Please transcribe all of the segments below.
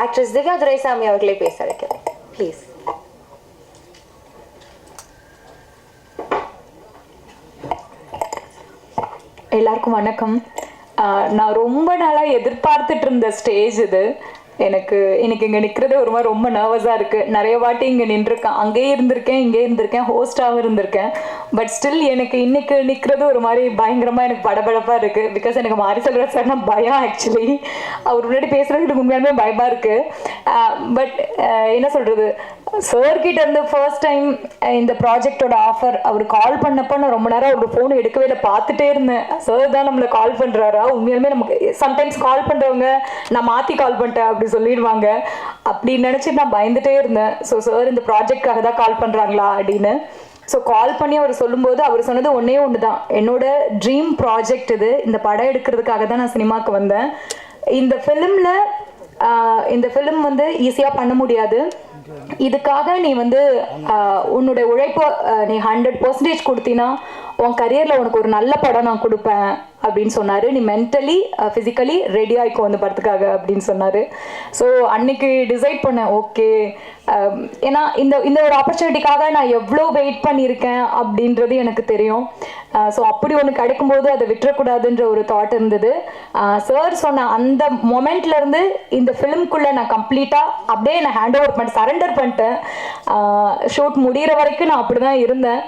Actress Divya Duraisamy அவர்களை பேச அழைக்கிறேன் ப்ளீஸ். எல்லாருக்கும் வணக்கம். நான் ரொம்ப நாளாக எதிர்பார்த்துட்டு இருந்த ஸ்டேஜ் இது. எனக்கு இங்கே நிற்கிறதே ஒரு மாதிரி ரொம்ப நர்வஸாக இருக்குது. நிறைய வாட்டி இங்கே நின்றுருக்கேன், அங்கேயே இருந்திருக்கேன், இங்கே இருந்திருக்கேன், ஹோஸ்டாகவும் இருந்திருக்கேன். பட் ஸ்டில் எனக்கு இன்னைக்கு நிற்கிறது ஒரு மாதிரி பயங்கரமாக எனக்கு படபடப்பாக இருக்குது. பிகாஸ் எனக்கு மாரி செல்வராஜ் சார்னா பயம். ஆக்சுவலி அவர் முன்னாடி பேசுகிறது எனக்கு உண்மையாலுமே பயமாக இருக்குது. பட் என்ன சொல்கிறது, சார்கிட்ட இருந்து ஃபர்ஸ்ட் டைம் இந்த ப்ராஜெக்டோட ஆஃபர் அவர் கால் பண்ணப்போ நான் ரொம்ப நேரம் அவரோட ஃபோனை எடுக்கவே இல்லை, பார்த்துட்டே இருந்தேன். சார் தான் நம்மளை கால் பண்ணுறாரா? உண்மையாலுமே நமக்கு சம்டைம்ஸ் கால் பண்ணுறவங்க நான் மாற்றி கால் பண்ணிட்டேன் அப்படி சொல்லிடுவாங்க. அப்படி நினச்சிட்டு நான் பயந்துட்டே இருந்தேன். ஸோ சார் இந்த ப்ராஜெக்டாக தான் கால் பண்ணுறாங்களா அப்படின்னு. ஸோ கால் பண்ணி அவர் சொல்லும்போது அவர் சொன்னது ஒன்றே ஒன்று தான், என்னோட ட்ரீம் ப்ராஜெக்ட் இது, இந்த படம் எடுக்கிறதுக்காக தான் நான் சினிமாவுக்கு வந்தேன். இந்த ஃபிலிம் வந்து ஈஸியாக பண்ண முடியாது. இதுக்காக நீ வந்து உன்னுடைய உழைப்பை நீ 100% கொடுத்தினா உன் கரியரில் உனக்கு ஒரு நல்ல படம் நான் கொடுப்பேன் அப்படின்னு சொன்னார். நீ மென்டலி ஃபிசிக்கலி ரெடி ஆகிக்கோ அந்த படத்துக்காக அப்படின்னு சொன்னார். ஸோ அன்னைக்கு டிசைட் பண்ணேன், ஓகே. ஏன்னா இந்த ஒரு ஆப்பர்ச்சுனிட்டிக்காக நான் எவ்வளோ வெயிட் பண்ணியிருக்கேன் அப்படின்றது எனக்கு தெரியும். ஸோ அப்படி ஒன்று கிடைக்கும்போது அதை விட்டுறக்கூடாதுன்ற ஒரு தாட் இருந்தது. சார் சொன்ன அந்த மொமெண்ட்லேருந்து இந்த ஃபிலிம்குள்ளே நான் கம்ப்ளீட்டாக அப்படியே நான் ஹேண்ட் ஓவர் பண்ணிட்டு சரண்டர் பண்ணிட்டேன். ஷூட் முடிகிற வரைக்கும் நான் அப்படி தான் இருந்தேன்.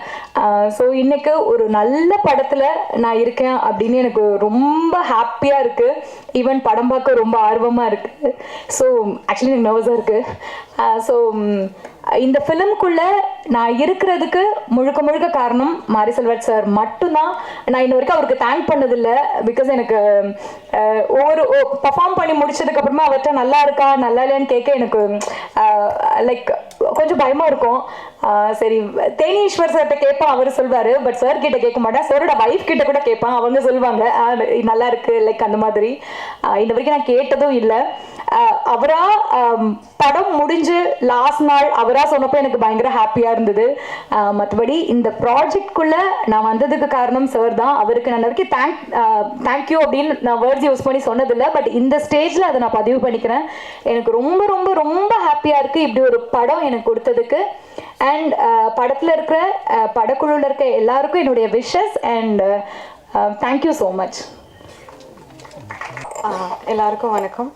ஸோ இன்னைக்கு ஒரு நல்ல படத்தில் நான் இருக்கேன் அப்படின்னு எனக்கு ரொம்ப ஹாப்பியாக இருக்குது. ஈவன் படம் பார்க்க ரொம்ப ஆர்வமாக இருக்குது. ஸோ ஆக்சுவலி எனக்கு நர்வஸாக இருக்குது. ஸோ இந்த ஃபிலிம்குள்ளே நான் இருக்கிறதுக்கு முழுக்க முழுக்க காரணம் மாரி செல்வராஜ் சார் மட்டும்தான். நான் இன்ன வரைக்கும் அவருக்கு தேங்க் பண்ணதில்லை. பிகாஸ் எனக்கு ஒவ்வொரு பர்ஃபார்ம் பண்ணி முடிச்சதுக்கப்புறமா அவர்கிட்ட நல்லா இருக்கா நல்லா இல்லையான்னு கேட்க எனக்கு லைக் கொஞ்சம் பயமாக இருக்கும். சரி, தேனீஸ்வர் சார்கிட்ட கேட்பேன், அவர் சொல்வார். பட் சார் கிட்ட கேட்க மாட்டேன். சாரோட வைஃப் கிட்ட கூட கேட்பேன், அவங்க சொல்லுவாங்க நல்லா இருக்கு லைக் அந்த மாதிரி. இன்ன வரைக்கும் நான் கேட்டதும் இல்லை. அவரா படம் முடிஞ்சு லாஸ்ட் நாள் அவரா சொன்னப்போ எனக்கு பயங்கர ஹாப்பியாக இருந்தது. மற்றபடி இந்த ப்ராஜெக்ட்குள்ளே நான் வந்ததுக்கு காரணம் சார் தான். அவருக்கு நான் வரைக்கும் தேங்க்யூ அப்படின்னு நான் வேர்ட்ஸ் யூஸ் பண்ணி சொன்னதில்லை. பட் இந்த ஸ்டேஜில் அதை நான் பதிவு பண்ணிக்கிறேன். எனக்கு ரொம்ப ரொம்ப ரொம்ப ஹாப்பியாக இருக்குது இப்படி ஒரு படம் எனக்கு கொடுத்ததுக்கு. அண்ட் படத்தில் இருக்கிற படக்குழுவில் இருக்க எல்லாருக்கும் என்னுடைய wishes and thank you so much. எல்லாருக்கும் வணக்கம்.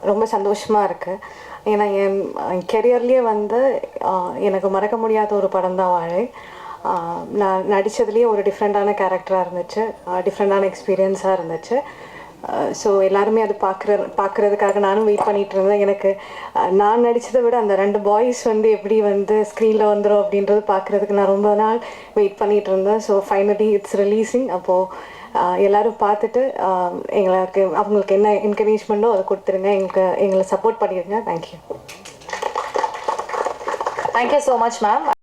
ரொம்ப சந்தோஷமாக இருக்குது. ஏன்னா என் கெரியர்லேயே வந்து எனக்கு மறக்க முடியாத ஒரு படம் தான் வாழை. நான் நடித்ததுலேயே ஒரு டிஃப்ரெண்ட்டான கேரக்டராக இருந்துச்சு, டிஃப்ரெண்ட்டான எக்ஸ்பீரியன்ஸாக இருந்துச்சு. ஸோ எல்லாருமே அது பார்க்குறதுக்காக நானும் வெயிட் பண்ணிகிட்டு இருந்தேன். எனக்கு நான் நடித்ததை விட அந்த 2 பாய்ஸ் வந்து எப்படி வந்து ஸ்க்ரீனில் வந்துடும் அப்படின்றது பார்க்குறதுக்கு நான் ரொம்ப நாள் வெயிட் பண்ணிகிட்டு இருந்தேன். So finally it's releasing. அப்போது எல்லோரும் பார்த்துட்டு அவங்களுக்கு என்ன என்கரேஜ்மெண்ட்டோ அதை கொடுத்துருங்க, எங்களை சப்போர்ட் பண்ணிடுங்க. Thank you. Thank you so much ma'am.